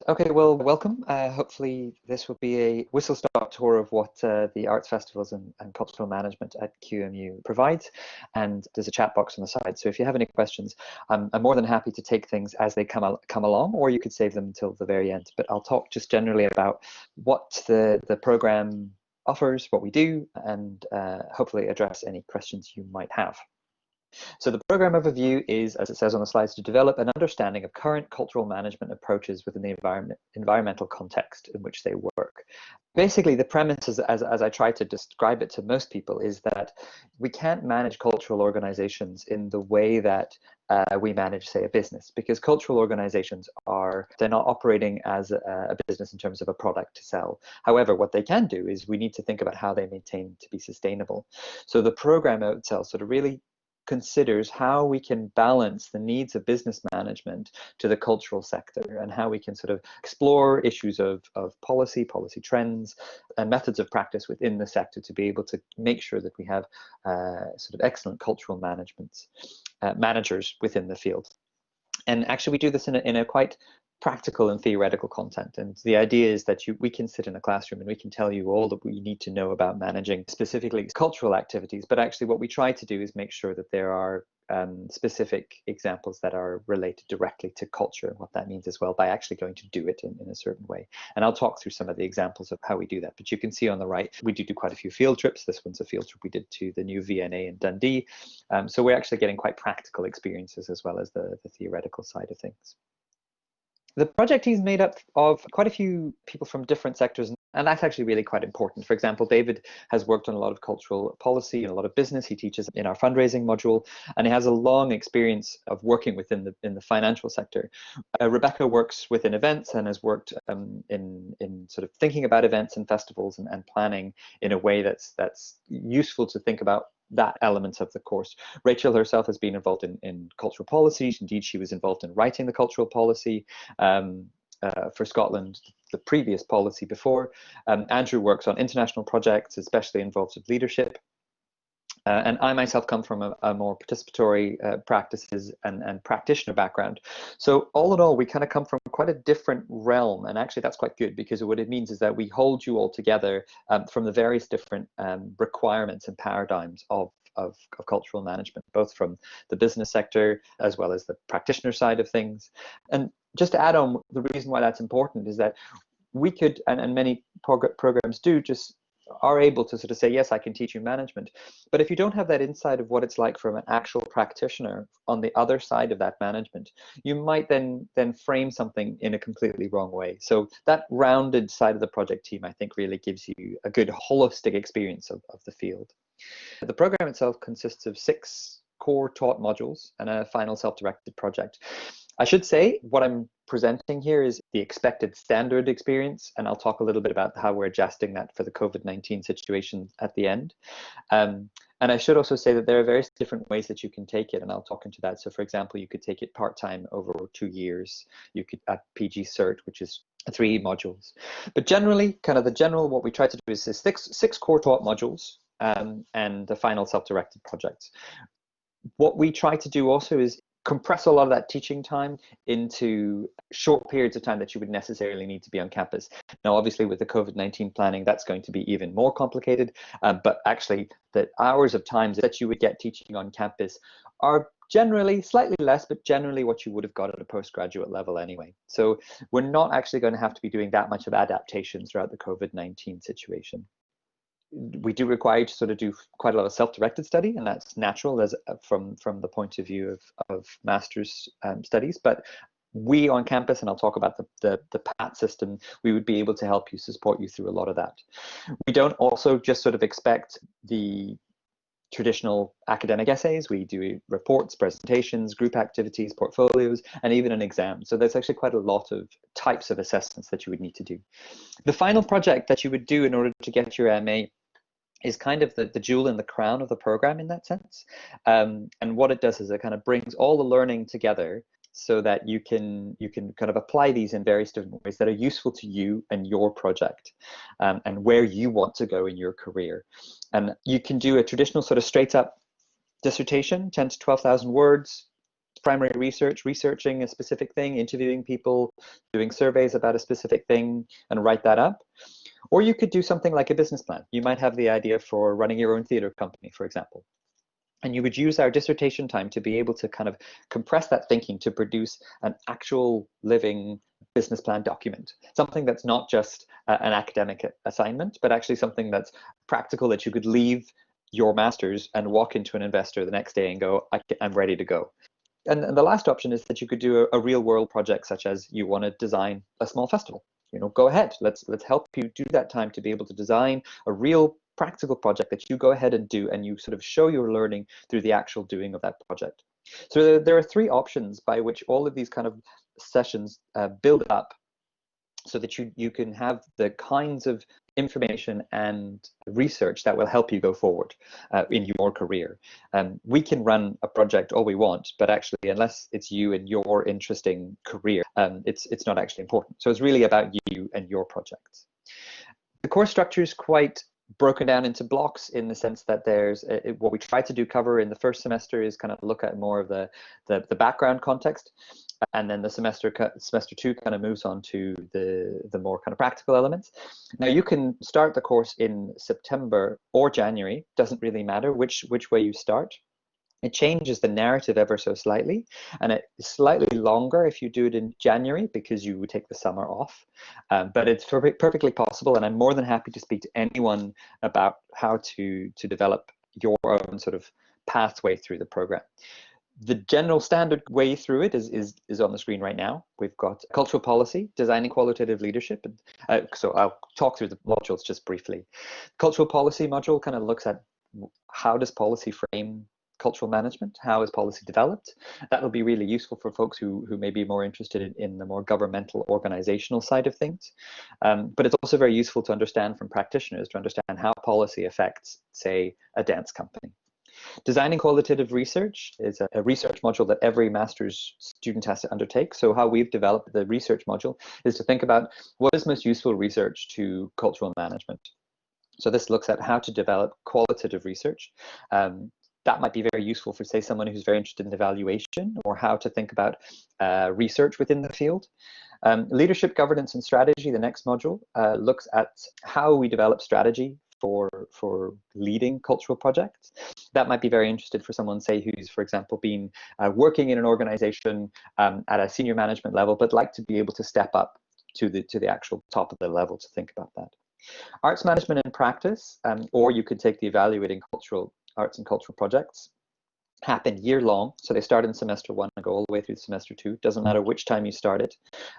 Okay, well, welcome. Hopefully this will be a whistle-stop tour of what the Arts Festivals and Cultural Management at QMU provides. And there's a chat box on the side. So if you have any questions, I'm more than happy to take things as they come along, or you could save them until the very end. But I'll talk just generally about what the program offers, what we do, and hopefully address any questions you might have. So the program overview is, as it says on the slides, to develop an understanding of current cultural management approaches within the environmental context in which they work. Basically, the premise, as I try to describe it to most people, is that we can't manage cultural organizations in the way that we manage, say, a business, because cultural organizations they're not operating as a business in terms of a product to sell. However, what they can do is we need to think about how they maintain to be sustainable. So the program itself sort of really considers how we can balance the needs of business management to the cultural sector, and how we can sort of explore issues of policy trends, and methods of practice within the sector to be able to make sure that we have sort of excellent cultural managers within the field. And actually, we do this in a quite practical and theoretical content. And the idea is that we can sit in a classroom and we can tell you all that we need to know about managing specifically cultural activities. But actually, what we try to do is make sure that there are specific examples that are related directly to culture and what that means as well, by actually going to do it in a certain way. And I'll talk through some of the examples of how we do that. But you can see on the right, we do quite a few field trips. This one's a field trip we did to the new V&A in Dundee. So we're actually getting quite practical experiences as well as the theoretical side of things. The project is made up of quite a few people from different sectors, and that's actually really quite important. For example, David has worked on a lot of cultural policy and a lot of business. He teaches in our fundraising module, and he has a long experience of working within the financial sector. Rebecca works within events and has worked in sort of thinking about events and festivals and planning in a way that's useful to think about that element of the course. Rachel herself has been involved in cultural policy. Indeed, she was involved in writing the cultural policy for Scotland, the previous policy before. Andrew works on international projects, especially involved with leadership. And I myself come from a more participatory practices and practitioner background. So all in all, we kind of come from quite a different realm. And actually, that's quite good, because what it means is that we hold you all together from the various different requirements and paradigms of cultural management, both from the business sector as well as the practitioner side of things. And just to add on, the reason why that's important is that we could, and many programs do, just are able to sort of say, yes, I can teach you management. But if you don't have that insight of what it's like from an actual practitioner on the other side of that management, you might then frame something in a completely wrong way. So that rounded side of the project team, I think, really gives you a good holistic experience of the field. The program itself consists of 6 core taught modules and a final self-directed project. I should say what I'm presenting here is the expected standard experience, and I'll talk a little bit about how we're adjusting that for the COVID-19 situation at the end. And I should also say that there are various different ways that you can take it, and I'll talk into that. So for example, you could take it part-time over 2 years. You could at PG Cert, which is 3 modules. But generally, what we try to do is 6 core taught modules and the final self-directed projects. What we try to do also is compress a lot of that teaching time into short periods of time that you would necessarily need to be on campus. Now, obviously, with the COVID-19 planning, that's going to be even more complicated, but actually the hours of times that you would get teaching on campus are generally slightly less, but generally what you would have got at a postgraduate level anyway. So we're not actually going to have to be doing that much of adaptation throughout the COVID-19 situation. We do require you to sort of do quite a lot of self-directed study, and that's natural as from the point of view of master's studies. But we on campus, and I'll talk about the PAT system, we would be able to help you, support you through a lot of that. We don't also just sort of expect the traditional academic essays. We do reports, presentations, group activities, portfolios, and even an exam. So there's actually quite a lot of types of assessments that you would need to do. The final project that you would do in order to get your MA is kind of the jewel in the crown of the program in that sense. And what it does is it kind of brings all the learning together so that you can kind of apply these in various different ways that are useful to you and your project, and where you want to go in your career. And you can do a traditional sort of straight up dissertation, 10 to 12,000 words, primary research, researching a specific thing, interviewing people, doing surveys about a specific thing, and write that up. Or you could do something like a business plan. You might have the idea for running your own theatre company, for example. And you would use our dissertation time to be able to kind of compress that thinking to produce an actual living business plan document, something that's not just an academic assignment, but actually something that's practical, that you could leave your master's and walk into an investor the next day and go, I'm ready to go. And the last option is that you could do a real world project, such as you want to design a small festival. Go ahead. Let's help you do that time to be able to design a real practical project that you go ahead and do, and you sort of show your learning through the actual doing of that project. So there are three options by which all of these kind of sessions build up, so that you can have the kinds of information and research that will help you go forward in your career. We can run a project all we want, but actually, unless it's you and your interesting career, it's not actually important. So it's really about you and your projects. The course structure is quite broken down into blocks, in the sense that there's what we try to cover in the first semester is kind of look at more of the background context, and then the semester two kind of moves on to the more kind of practical elements. Now you can start the course in September or January, doesn't really matter which way you start. It changes the narrative ever so slightly, and it's slightly longer if you do it in January, because you would take the summer off. But it's perfectly possible, and I'm more than happy to speak to anyone about how to develop your own sort of pathway through the program. The general standard way through it is on the screen right now. We've got cultural policy, designing qualitative leadership. So I'll talk through the modules just briefly. Cultural policy module kind of looks at how does policy frame cultural management? How is policy developed? That will be really useful for folks who may be more interested in the more governmental organizational side of things. But it's also very useful to understand from practitioners, to understand how policy affects, say, a dance company. Designing qualitative research is a research module that every master's student has to undertake. So how we've developed the research module is to think about what is most useful research to cultural management. So this looks at how to develop qualitative research. That might be very useful for, say, someone who's very interested in evaluation, or how to think about research within the field. Leadership, governance, and strategy, the next module, looks at how we develop strategy for leading cultural projects. That might be very interesting for someone, say, who's, for example, been working in an organization at a senior management level, but like to be able to step up to the actual top of the level to think about that. Arts management and practice, or you could take the evaluating arts and cultural projects, happen year long. So they start in semester one and go all the way through semester two. Doesn't matter which time you start it,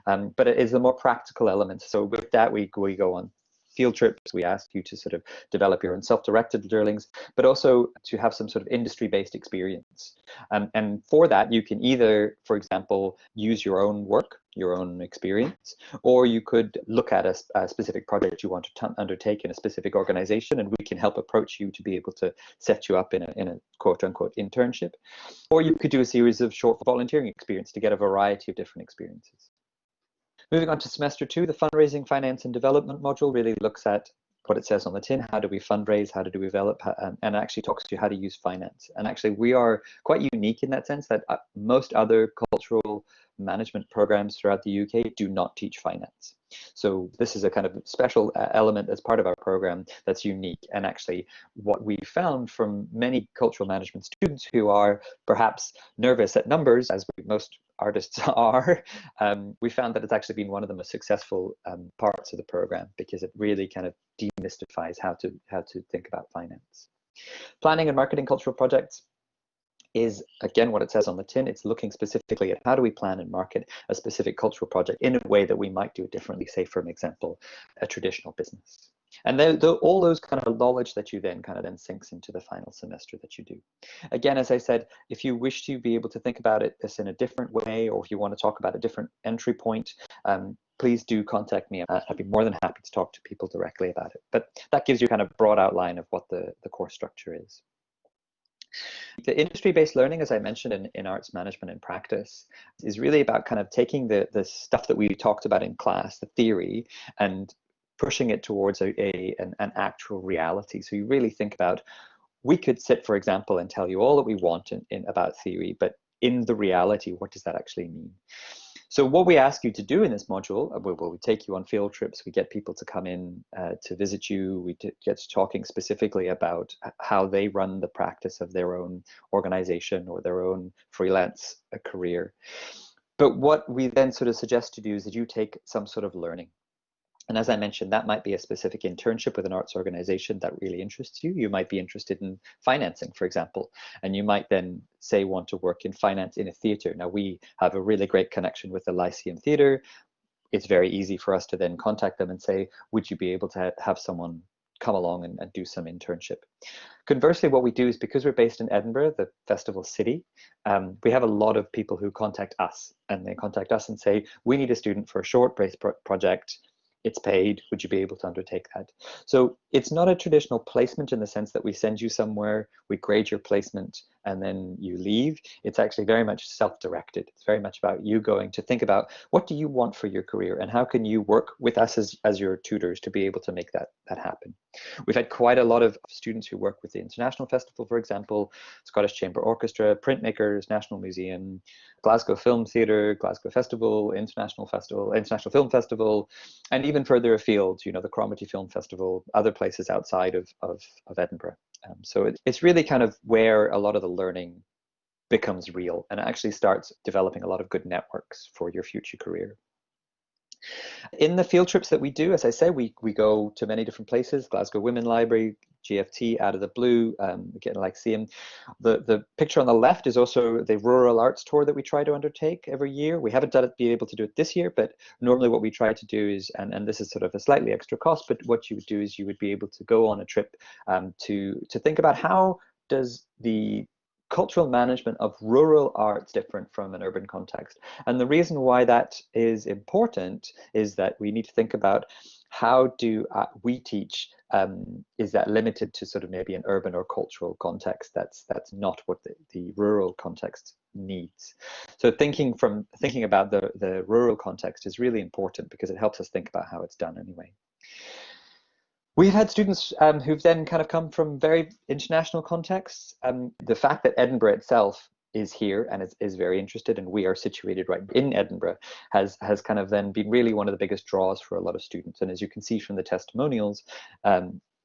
but it is the more practical elements. So with that, we go on field trips. We ask you to sort of develop your own self-directed learnings, but also to have some sort of industry-based experience. And for that, you can either, for example, use your own work, your own experience, or you could look at a specific project you want to undertake in a specific organization, and we can help approach you to be able to set you up in a quote-unquote internship. Or you could do a series of short volunteering experience to get a variety of different experiences. Moving on to semester two, the fundraising, finance, and development module really looks at what it says on the tin. How do we fundraise? How do we develop? And actually talks to you how to use finance. And actually, we are quite unique in that sense that most other cultural management programs throughout the UK do not teach finance. So this is a kind of special element as part of our program that's unique. And actually, what we found from many cultural management students who are perhaps nervous at numbers, as most artists are, we found that it's actually been one of the most successful parts of the program, because it really kind of demystifies how to think about finance. Planning and marketing cultural projects is, again, what it says on the tin. It's looking specifically at how do we plan and market a specific cultural project in a way that we might do it differently, say, for example, a traditional business. And all those kind of knowledge that you then sinks into the final semester that you do. Again, as I said, if you wish to be able to think about this in a different way, or if you want to talk about a different entry point, please do contact me. I'd be more than happy to talk to people directly about it. But that gives you kind of broad outline of what the course structure is. The industry-based learning, as I mentioned in arts management and practice, is really about kind of taking the stuff that we talked about in class, the theory, and pushing it towards an actual reality. So you really think about, we could sit, for example, and tell you all that we want in about theory, but in the reality, what does that actually mean? So what we ask you to do in this module, we take you on field trips, we get people to come in to visit you, we get to talking specifically about how they run the practice of their own organization or their own freelance career. But what we then sort of suggest to do is that you take some sort of learning. And as I mentioned, that might be a specific internship with an arts organization that really interests you. You might be interested in financing, for example, and you might then say want to work in finance in a theater. Now, we have a really great connection with the Lyceum Theater. It's very easy for us to then contact them and say, would you be able to have someone come along and do some internship? Conversely, what we do is, because we're based in Edinburgh, the festival city, we have a lot of people who contact us, and they contact us and say, we need a student for a short project. It's paid, would you be able to undertake that? So it's not a traditional placement in the sense that we send you somewhere, we grade your placement, and then you leave. It's actually very much self-directed. It's very much about you going to think about, what do you want for your career, and how can you work with us as your tutors to be able to make that happen? We've had quite a lot of students who work with the International Festival, for example, Scottish Chamber Orchestra, Printmakers, National Museum, Glasgow Film Theatre, Glasgow Festival, International Film Festival, and even further afield, you know, the Cromarty Film Festival, other places outside of Edinburgh. So it's really kind of where a lot of the learning becomes real, and it actually starts developing a lot of good networks for your future career. In the field trips that we do, as I say, we go to many different places: Glasgow Women Library, GFT, Out of the Blue, again, Lyceum. The picture on the left is also the rural arts tour that we try to undertake every year. We haven't been able to do it this year, but normally what we try to do is, and this is sort of a slightly extra cost, but what you would do is you would be able to go on a trip to think about, how does the cultural management of rural arts different from an urban context? And the reason why that is important is that we need to think about, how do we teach? Is that limited to sort of maybe an urban or cultural context? That's not what the rural context needs. So thinking about the rural context is really important, because it helps us think about how it's done anyway. We've had students who've then kind of come from very international contexts. The fact that Edinburgh itself is here and is very interested, and we are situated right in Edinburgh, has kind of then been really one of the biggest draws for a lot of students. And as you can see from the testimonials,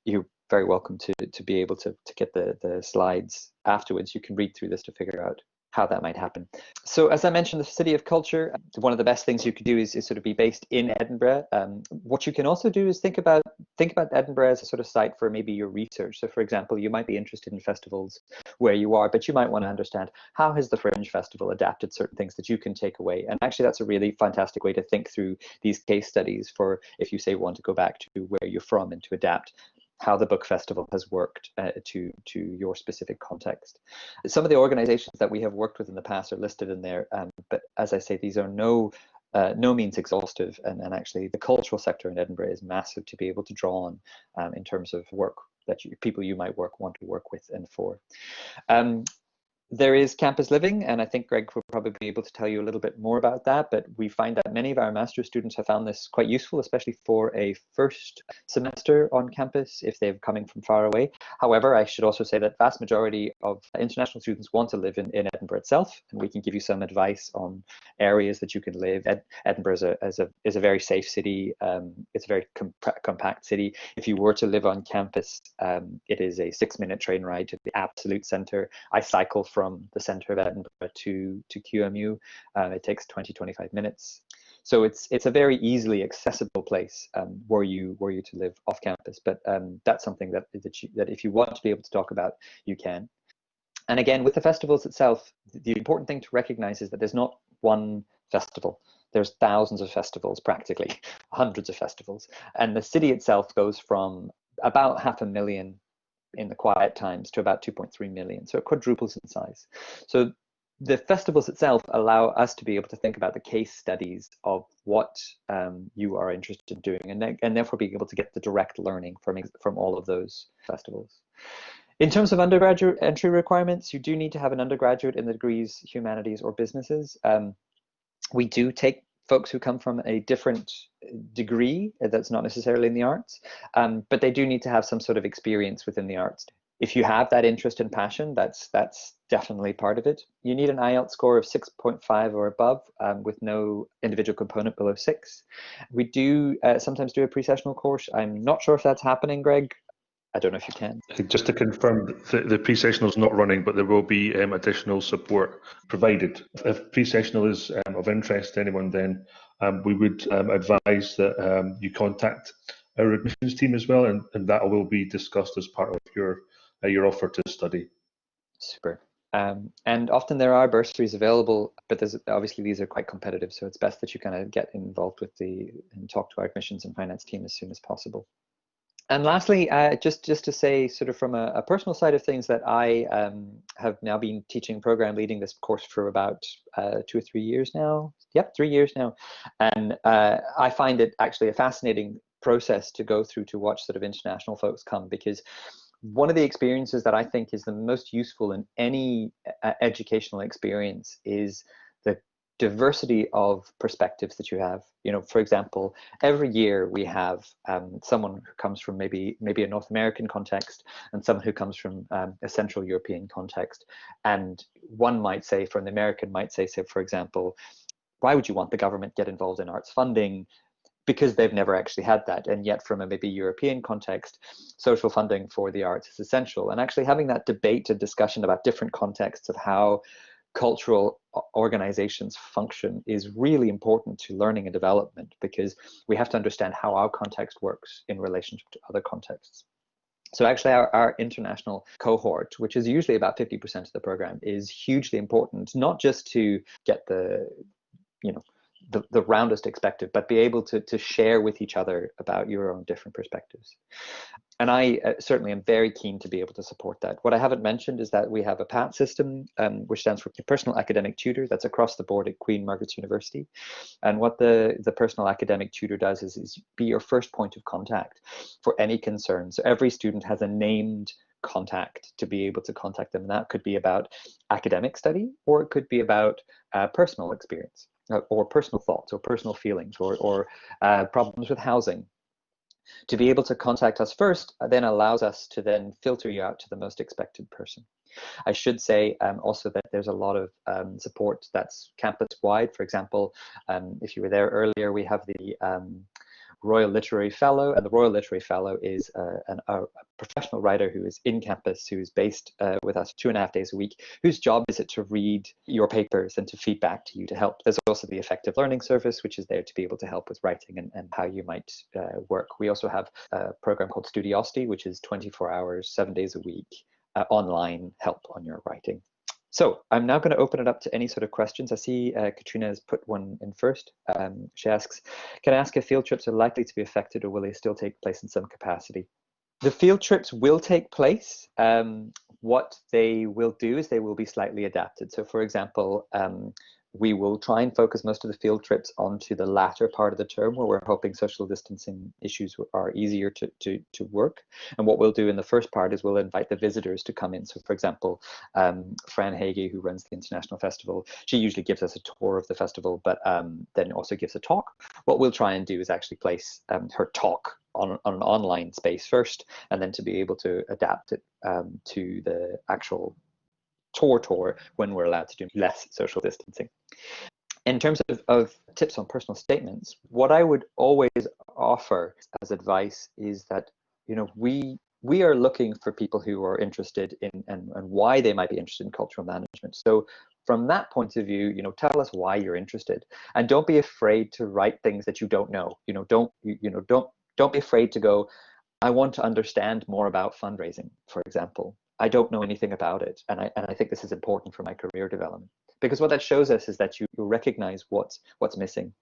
you're very welcome to be able to get the slides afterwards. You can read through this to figure out how that might happen. So as I mentioned, the City of Culture, one of the best things you could do is sort of be based in Edinburgh. What you can also do is think about Edinburgh as a sort of site for maybe your research. So for example, you might be interested in festivals where you are, but you might want to understand, how has the Fringe Festival adapted certain things that you can take away? And actually that's a really fantastic way to think through these case studies, for if you say want to go back to where you're from, and to adapt how the book festival has worked to your specific context. Some of the organizations that we have worked with in the past are listed in there, but as I say, these are no means exhaustive, and actually the cultural sector in Edinburgh is massive to be able to draw on in terms of work that people you might want to work with and for. There is campus living, and I think Greg will probably be able to tell you a little bit more about that, but we find that many of our master's students have found this quite useful, especially for a first semester on campus if they're coming from far away. However, I should also say that vast majority of international students want to live in Edinburgh itself, and we can give you some advice on areas that you can live. Edinburgh is a very safe city. It's a very compact city. If you were to live on campus, it is a 6-minute train ride to the absolute center. I cycle from the center of Edinburgh to QMU. It takes 20-25 minutes. So it's a very easily accessible place were you to live off campus. But that's something that if you want to be able to talk about, you can. And again, with the festivals itself, the important thing to recognize is that there's not one festival. There's thousands of festivals, practically hundreds of festivals. And the city itself goes from about 500,000 in the quiet times to about 2.3 million. So it quadruples in size. So the festivals itself allow us to be able to think about the case studies of what you are interested in doing, and therefore being able to get the direct learning from all of those festivals. In terms of undergraduate entry requirements, you do need to have an undergraduate in the degrees humanities or businesses. We do take folks who come from a different degree that's not necessarily in the arts, but they do need to have some sort of experience within the arts. If you have that interest and passion, that's definitely part of it. You need an IELTS score of 6.5 or above, with no individual component below 6. We do sometimes do a pre-sessional course. I'm not sure if that's happening, Greg. I don't know if you can. Just to confirm, the pre-sessional is not running, but there will be additional support provided. If pre-sessional is of interest to anyone, then we would advise that you contact our admissions team as well, and that will be discussed as part of your offer to study. Super. And often there are bursaries available, but there's obviously these are quite competitive, so it's best that you kind of get involved with and talk to our admissions and finance team as soon as possible. And lastly, just to say, sort of from a personal side of things, that I have now been teaching program leading this course for about 2 or 3 years now. Yep, 3 years now. And I find it actually a fascinating process to go through to watch sort of international folks come, because one of the experiences that I think is the most useful in any educational experience is the diversity of perspectives that you have. You know, for example, every year we have someone who comes from maybe a North American context, and someone who comes from a Central European context. And one might say, from the American, might say, for example, why would you want the government to get involved in arts funding? Because they've never actually had that. And yet from a maybe European context, social funding for the arts is essential. And actually having that debate and discussion about different contexts of how cultural organizations function is really important to learning and development, because we have to understand how our context works in relationship to other contexts. So actually our international cohort, which is usually about 50% of the program, is hugely important, not just to get the roundest perspective, but be able to share with each other about your own different perspectives. And I certainly am very keen to be able to support that. What I haven't mentioned is that we have a PAT system, which stands for Personal Academic Tutor, that's across the board at Queen Margaret's University. And what the Personal Academic Tutor does is be your first point of contact for any concern. So every student has a named contact to be able to contact them. And that could be about academic study, or it could be about personal experience, or personal thoughts, or personal feelings, or problems with housing. To be able to contact us first then allows us to then filter you out to the most expected person. I should say also that there's a lot of support that's campus-wide. For example, if you were there earlier, we have the Royal Literary Fellow, and the Royal Literary Fellow is a professional writer who is in campus, who is based with us 2.5 days a week, whose job is it to read your papers and to feed back to you to help. There's also the Effective Learning Service, which is there to be able to help with writing and how you might work. We also have a program called Studiosity, which is 24 hours, 7 days a week, online help on your writing. So I'm now going to open it up to any sort of questions. I see Katrina has put one in first. She asks, can I ask if field trips are likely to be affected, or will they still take place in some capacity? The field trips will take place. What they will do is they will be slightly adapted. So for example, we will try and focus most of the field trips onto the latter part of the term, where we're hoping social distancing issues are easier to work. And what we'll do in the first part is we'll invite the visitors to come in. So for example, Fran Hage, who runs the International Festival, she usually gives us a tour of the festival, but then also gives a talk. What we'll try and do is actually place her talk on an online space first, and then to be able to adapt it to the actual tour when we're allowed to do less social distancing. In terms of tips on personal statements, what I would always offer as advice is that, you know, we are looking for people who are interested in and why they might be interested in cultural management. So from that point of view, you know, tell us why you're interested, and don't be afraid to write things that you don't know. You know, don't be afraid to go, I want to understand more about fundraising, for example. I don't know anything about it, and I think this is important for my career development, because what that shows us is that you recognize what's missing.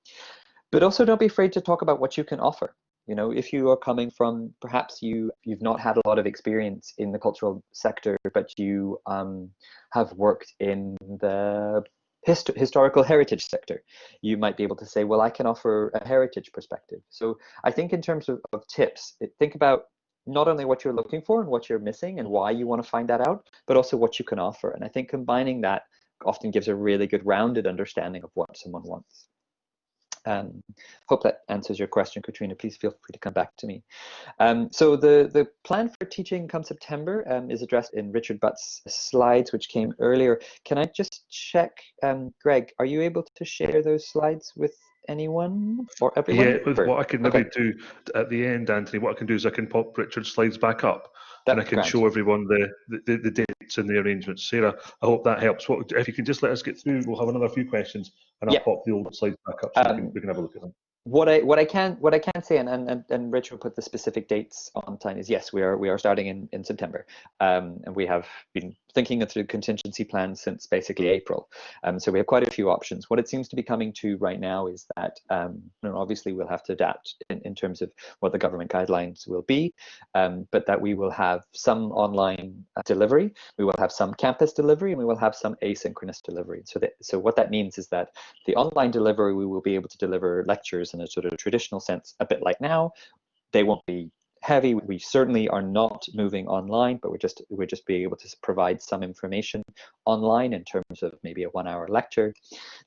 But also don't be afraid to talk about what you can offer. You know, if you are coming from, perhaps you've not had a lot of experience in the cultural sector, but you have worked in the historical heritage sector, you might be able to say, well, I can offer a heritage perspective. So I think in terms of tips, think about not only what you're looking for and what you're missing and why you want to find that out, but also what you can offer. And I think combining that often gives a really good rounded understanding of what someone wants. Hope that answers your question, Katrina. Please feel free to come back to me. So the plan for teaching come September is addressed in Richard Butt's slides, which came earlier. Can I just check, Greg, are you able to share those slides with anyone or everyone? Yeah, what I can maybe do at the end, Anthony, what I can do is I can pop Richard's slides back up, and I can show everyone the dates and the arrangements. Sarah, I hope that helps. If you can just let us get through, we'll have another few questions, and I'll pop the old slides back up so we can have a look at them. What I can say, and Rich will put the specific dates on time, is yes, we are starting in September, and we have been thinking through contingency plans since basically April. So we have quite a few options. What it seems to be coming to right now is that obviously we'll have to adapt in terms of what the government guidelines will be, but that we will have some online delivery, we will have some campus delivery, and we will have some asynchronous delivery. So what that means is that the online delivery, we will be able to deliver lectures in a sort of traditional sense, a bit like now. They won't be heavy. We certainly are not moving online, but we're just being able to provide some information online in terms of maybe a 1-hour lecture.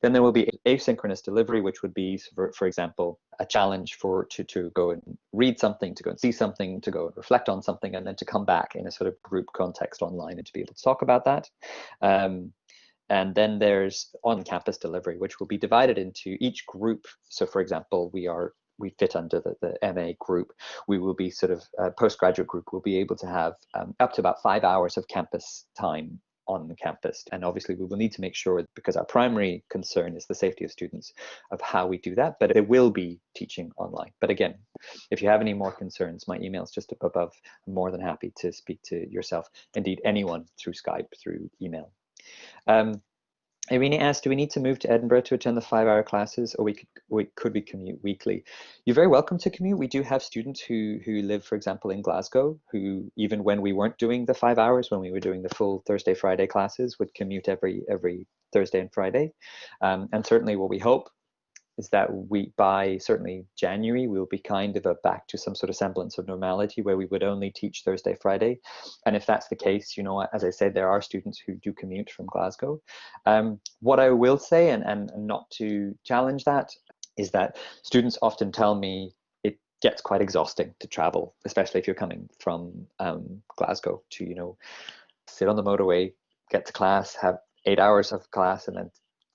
Then there will be asynchronous delivery, which would be, for example, a challenge to go and read something, to go and see something, to go and reflect on something, and then to come back in a sort of group context online and to be able to talk about that. And then there's on-campus delivery, which will be divided into each group. So, for example, we fit under the MA group. We will be sort of postgraduate group will be able to have up to about 5 hours of campus time on the campus. And obviously we will need to make sure, because our primary concern is the safety of students, of how we do that, but it will be teaching online. But again, if you have any more concerns, my email is just up above. I'm more than happy to speak to yourself, indeed anyone, through Skype, through email. Irene asked, do we need to move to Edinburgh to attend the 5-hour classes, or could we commute weekly? You're very welcome to commute. We do have students who live, for example, in Glasgow, who, even when we weren't doing the 5 hours, when we were doing the full Thursday, Friday classes, would commute every Thursday and Friday. And certainly what we hope is that by certainly January, we'll be kind of back to some sort of semblance of normality where we would only teach Thursday, Friday. And if that's the case, as I said, there are students who do commute from Glasgow. What I will say, and not to challenge that, is that students often tell me it gets quite exhausting to travel, especially if you're coming from Glasgow to, sit on the motorway, get to class, have 8 hours of class, and then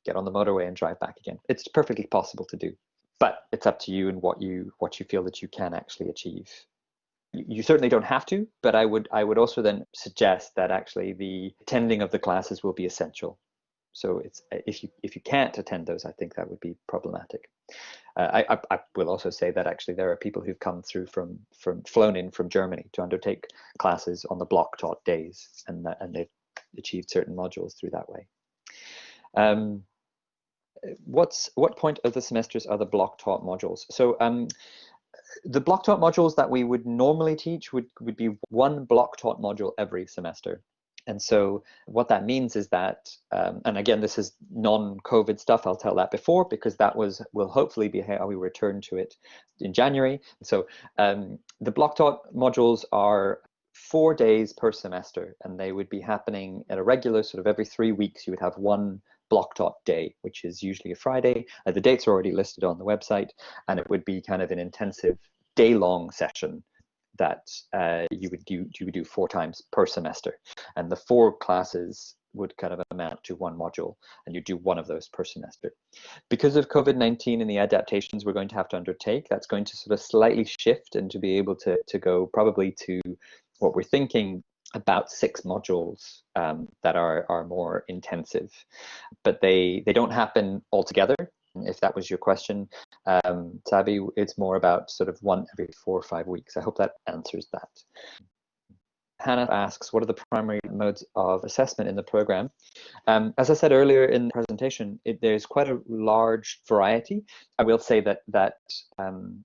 get on the motorway and drive back again. It's perfectly possible to do, but it's up to you and what you feel that you can actually achieve. You certainly don't have to, but I would also then suggest that actually the attending of the classes will be essential. So it's if you can't attend those, I think that would be problematic. I will also say that actually there are people who've come through flown in from Germany to undertake classes on the block taught days, and they've achieved certain modules through that way. What point of the semesters are the block taught modules? So the block taught modules that we would normally teach would be one block taught module every semester. And so what that means is that, and again, this is non-COVID stuff, I'll tell that before, because that will hopefully be how we return to it in January. So the block taught modules are 4 days per semester, and they would be happening at a regular sort of every 3 weeks. You would have one block taught day, which is usually a Friday. The dates are already listed on the website, and it would be kind of an intensive day-long session that you would do 4 times per semester, and the 4 classes would kind of amount to one module, and you do one of those per semester. Because of COVID-19 and the adaptations we're going to have to undertake, that's going to sort of slightly shift, and to be able to go probably to what we're thinking about 6 modules that are more intensive, but they don't happen all together. If that was your question, Sabi, it's more about sort of one every 4 or 5 weeks. I hope that answers that. Hannah asks, what are the primary modes of assessment in the program? As I said earlier in the presentation, there's quite a large variety. I will say that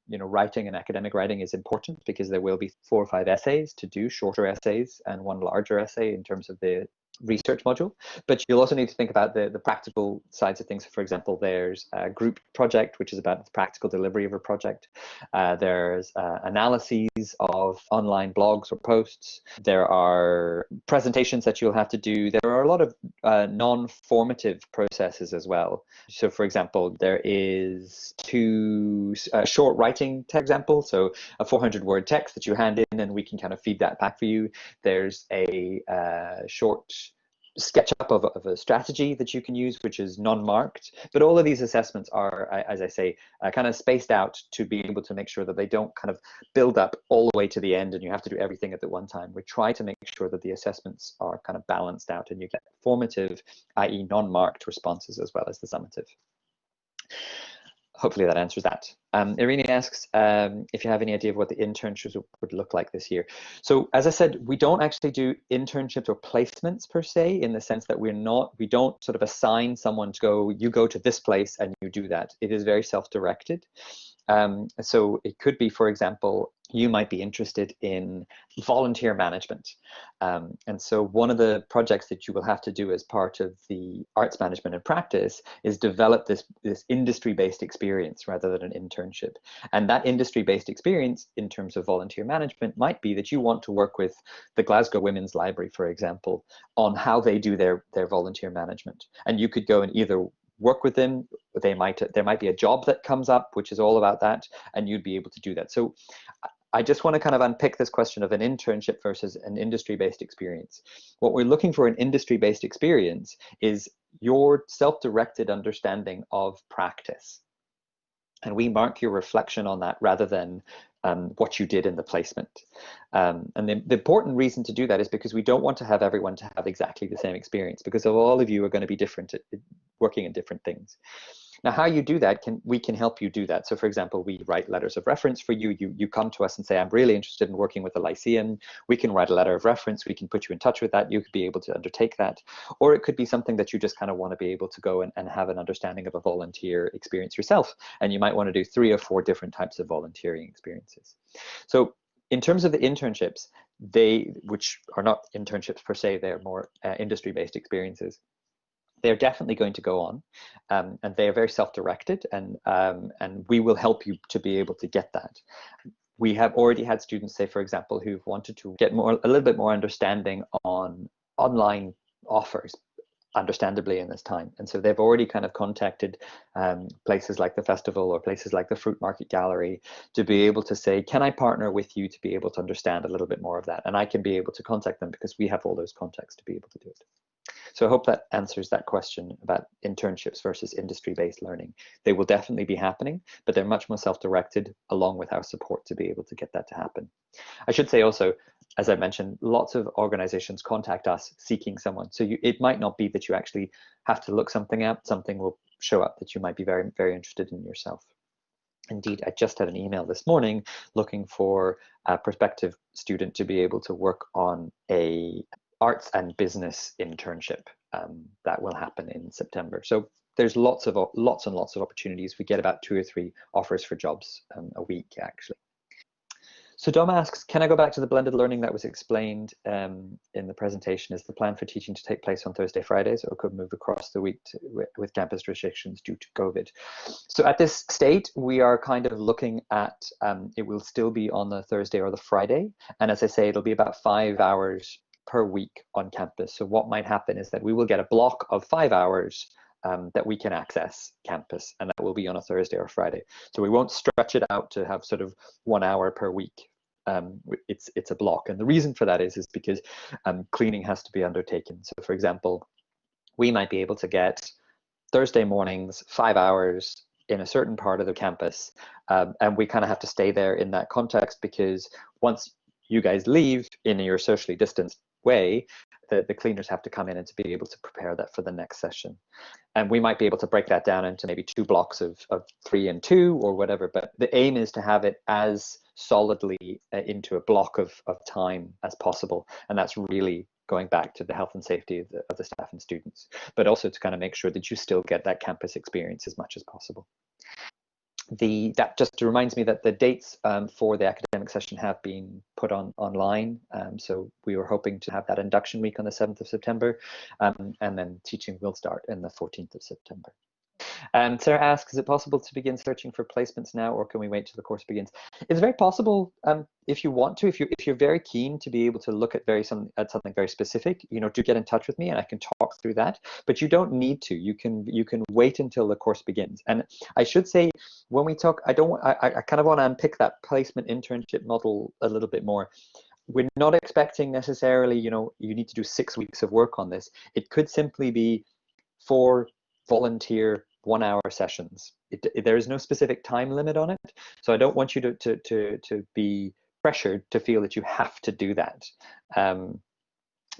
writing and academic writing is important, because there will be 4 or 5 essays to do, shorter essays, and one larger essay in terms of the research module, but you'll also need to think about the practical sides of things. For example, there's a group project, which is about the practical delivery of a project. There's analyses of online blogs or posts. There are presentations that you'll have to do. There are a lot of non-formative processes as well. So for example, there is two short writing example, so a 400-word text that you hand in and we can kind of feed that back for you. There's a short SketchUp of a strategy that you can use, which is non-marked. But all of these assessments are, as I say, kind of spaced out to be able to make sure that they don't kind of build up all the way to the end and you have to do everything at the one time. We try to make sure that the assessments are kind of balanced out and you get formative, i.e. non-marked responses as well as the summative. Hopefully that answers that. Irene asks if you have any idea of what the internships would look like this year. So as I said, we don't actually do internships or placements per se, in the sense that we don't sort of assign someone to go, you go to this place and you do that. It is very self-directed. So it could be, for example, you might be interested in volunteer management. And so one of the projects that you will have to do as part of the arts management and practice is develop this industry-based experience rather than an internship. And that industry-based experience in terms of volunteer management might be that you want to work with the Glasgow Women's Library, for example, on how they do their volunteer management. And you could go and either work with them, there might be a job that comes up which is all about that, and you'd be able to do that. So I just want to kind of unpick this question of an internship versus an industry-based experience. What we're looking for in industry-based experience is your self-directed understanding of practice. And we mark your reflection on that rather than what you did in the placement. And the important reason to do that is because we don't want to have everyone to have exactly the same experience, because all of you are going to be different at working in different things. Now, how you do that, we can help you do that. So for example, we write letters of reference for you. You come to us and say, I'm really interested in working with the Lyceum. We can write a letter of reference. We can put you in touch with that. You could be able to undertake that. Or it could be something that you just kind of want to be able to go and have an understanding of a volunteer experience yourself. And you might want to do 3 or 4 different types of volunteering experiences. So in terms of the internships, which are not internships per se, they're more industry-based experiences. They're definitely going to go on, and they are very self-directed, and we will help you to be able to get that. We have already had students, say, for example, who've wanted to get a little bit more understanding on online offers, understandably in this time. And so they've already kind of contacted places like the festival or places like the Fruit Market Gallery to be able to say, can I partner with you to be able to understand a little bit more of that? And I can be able to contact them because we have all those contacts to be able to do it. So I hope that answers that question about internships versus industry-based learning. They will definitely be happening, but they're much more self-directed, along with our support to be able to get that to happen. I should say also, as I mentioned, lots of organizations contact us seeking someone. So it might not be that you actually have to look something up. Something will show up that you might be very, very interested in yourself. Indeed, I just had an email this morning looking for a prospective student to be able to work on a arts and business internship that will happen in September. So there's lots and lots of opportunities. We get about 2 or 3 offers for jobs a week, actually. So Dom asks, can I go back to the blended learning that was explained in the presentation? Is the plan for teaching to take place on Thursday, Fridays, or could move across the week with campus restrictions due to COVID? So at this state, we are kind of looking at, it will still be on the Thursday or the Friday. And as I say, it'll be about 5 hours per week on campus. So what might happen is that we will get a block of 5 hours that we can access campus, and that will be on a Thursday or Friday. So we won't stretch it out to have sort of 1 hour per week. It's a block, and the reason for that is because cleaning has to be undertaken. So for example, we might be able to get Thursday mornings 5 hours in a certain part of the campus, and we kind of have to stay there in that context, because once you guys leave in your socially distanced way, the cleaners have to come in and to be able to prepare that for the next session. And we might be able to break that down into maybe 2 blocks of 3 and 2 or whatever, but the aim is to have it as solidly into a block of time as possible. And that's really going back to the health and safety of the staff and students, but also to kind of make sure that you still get that campus experience as much as possible. that just reminds me that the dates for the academic session have been put online. So we were hoping to have that induction week on the 7th of September, and then teaching will start on the 14th of September. Sarah asks, is it possible to begin searching for placements now, or can we wait till the course begins? It's very possible if you want to, if you're very keen to be able to look at something very specific, do get in touch with me and I can talk through that. But you don't need to. You can wait until the course begins. And I should say, when we talk, I kind of want to unpick that placement internship model a little bit more. We're not expecting necessarily, you need to do 6 weeks of work on this. It could simply be 4 volunteer 1-hour sessions. There is no specific time limit on it, so I don't want you to be pressured to feel that you have to do that.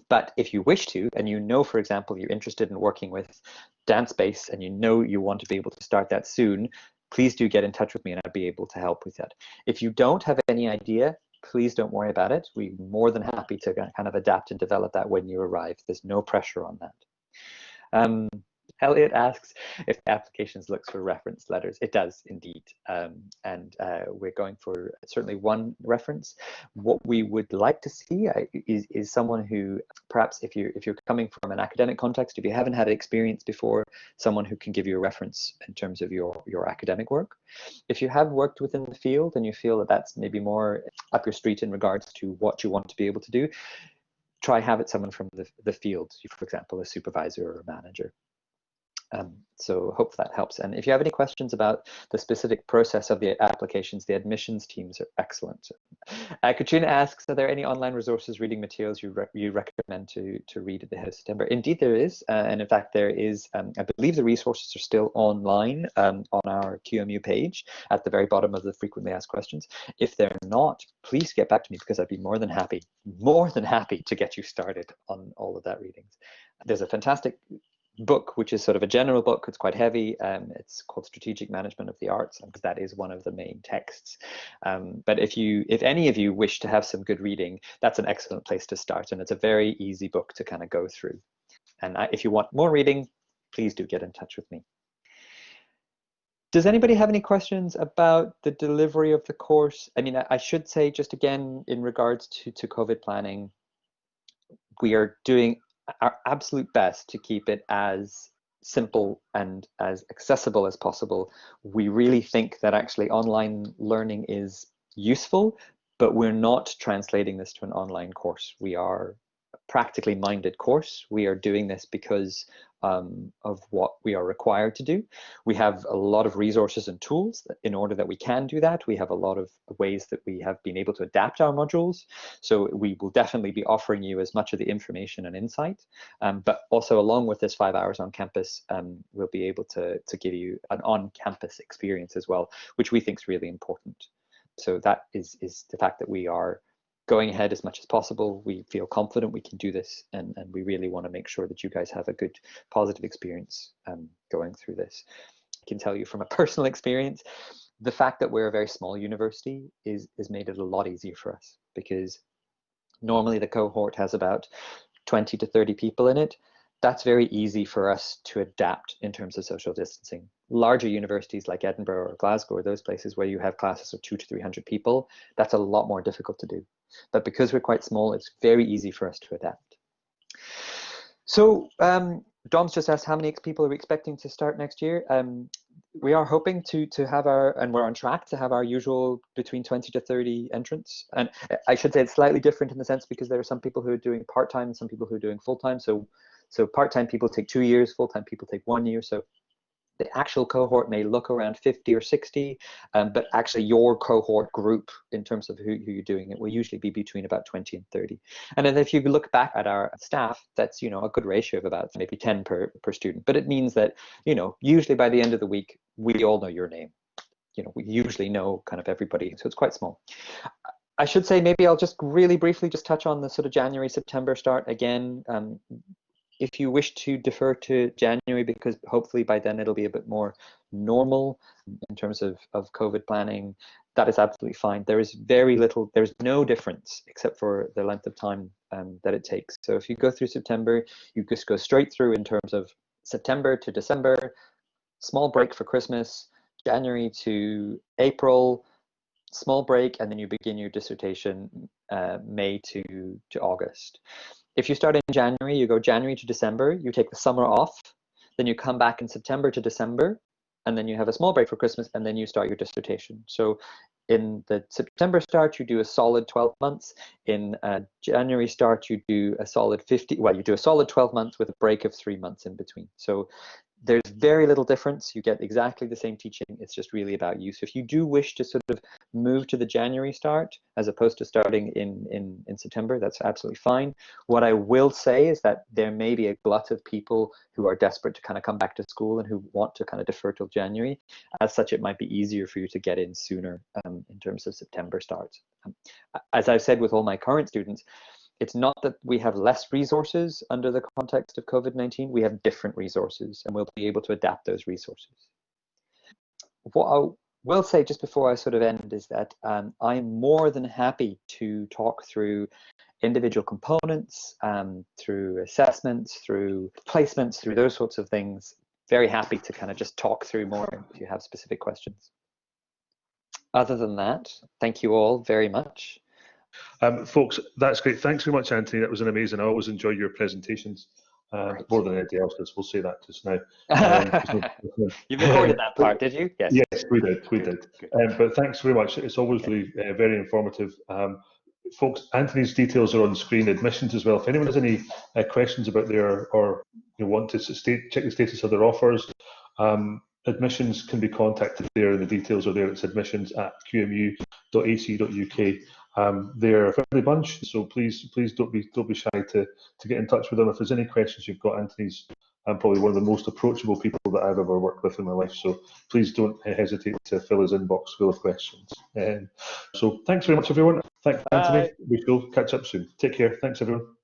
But if you wish to, and for example, you're interested in working with Dance Space, and you want to be able to start that soon, please do get in touch with me and I'll be able to help with that. If you don't have any idea, please don't worry about it. We're more than happy to kind of adapt and develop that when you arrive. There's no pressure on that. Elliot asks if the applications looks for reference letters. It does indeed, and we're going for certainly 1 reference. What we would like to see is someone who, perhaps if you're coming from an academic context, if you haven't had experience before, someone who can give you a reference in terms of your academic work. If you have worked within the field and you feel that that's maybe more up your street in regards to what you want to be able to do, try have it someone from the field, for example, a supervisor or a manager. So hope that helps. And if you have any questions about the specific process of the applications, the admissions teams are excellent. Katrina asks, are there any online resources, reading materials you recommend to read at the head of September? Indeed, there is. And in fact, there is, I believe the resources are still online on our QMU page at the very bottom of the frequently asked questions. If they're not, please get back to me, because I'd be more than happy to get you started on all of that readings. There's a fantastic book, which is sort of a general book. It's quite heavy. It's called Strategic Management of the Arts, because that is one of the main texts. But if any of you wish to have some good reading, that's an excellent place to start, and it's a very easy book to kind of go through. And if you want more reading, please do get in touch with me. Does anybody have any questions about the delivery of the course? I mean, I should say, just again, in regards to COVID planning, we are doing our absolute best to keep it as simple and as accessible as possible. We really think that actually online learning is useful, but we're not translating this to an online course. We are a practically minded course. We are doing this because of what we are required to do. We have a lot of resources and tools in order that we can do that. We have a lot of ways that we have been able to adapt our modules. So we will definitely be offering you as much of the information and insight, but also along with this 5 hours on campus, we'll be able to give you an on-campus experience as well, which we think is really important. So that is the fact that we are going ahead as much as possible. We feel confident we can do this, and we really want to make sure that you guys have a good, positive experience going through this. I can tell you from a personal experience, the fact that we're a very small university is made it a lot easier for us, because normally the cohort has about 20 to 30 people in it. That's very easy for us to adapt in terms of social distancing. Larger universities like Edinburgh or Glasgow, or those places where you have classes of 200 to 300 people, that's a lot more difficult to do. But because we're quite small, it's very easy for us to adapt. So Dom's just asked, how many people are we expecting to start next year? We are hoping to have and we're on track to have our usual between 20 to 30 entrants. And I should say it's slightly different in the sense because there are some people who are doing part-time and some people who are doing full-time. So part-time people take 2 years, full-time people take 1 year. So the actual cohort may look around 50 or 60, but actually your cohort group in terms of who you're doing it will usually be between about 20 and 30. And then if you look back at our staff, that's, a good ratio of about maybe 10 per student. But it means that, usually by the end of the week, we all know your name. We usually know kind of everybody, so it's quite small. I should say, maybe I'll just really briefly just touch on the sort of January, September start again. If you wish to defer to January, because hopefully by then it'll be a bit more normal in terms of COVID planning, that is absolutely fine. There is there's no difference except for the length of time that it takes. So if you go through September, you just go straight through in terms of September to December, small break for Christmas, January to April, small break, and then you begin your dissertation May to August. If you start in January, you go January to December, you take the summer off, then you come back in September to December, and then you have a small break for Christmas, and then you start your dissertation. So in the September start, you do a solid 12 months. In January start, you do a solid 12 months with a break of 3 months in between. So there's very little difference. You get exactly the same teaching. It's just really about you. So if you do wish to sort of move to the January start, as opposed to starting in September, that's absolutely fine. What I will say is that there may be a glut of people who are desperate to kind of come back to school and who want to kind of defer till January. As such, it might be easier for you to get in sooner in terms of September starts. As I've said with all my current students, it's not that we have less resources under the context of COVID-19, we have different resources, and we'll be able to adapt those resources. What I will say just before I sort of end is that I'm more than happy to talk through individual components, through assessments, through placements, through those sorts of things. Very happy to kind of just talk through more if you have specific questions. Other than that, thank you all very much. Folks, that's great. Thanks very much, Anthony. That was an amazing. I always enjoy your presentations more than anything else. We'll say that just now. You recorded that part, did you? Yes. Yes, we did. We did. But thanks very much. It's always really very informative. Folks, Anthony's details are on screen. Admissions as well. If anyone has any questions about their or want to check the status of their offers, admissions can be contacted there, and the details are there. It's admissions@qmu.ac.uk. They're a friendly bunch, so please don't be shy to get in touch with them. If there's any questions you've got, Anthony's probably one of the most approachable people that I've ever worked with in my life, so please don't hesitate to fill his inbox full of questions. So thanks very much, everyone. Thanks, Anthony. We shall catch up soon. Take care. Thanks, everyone.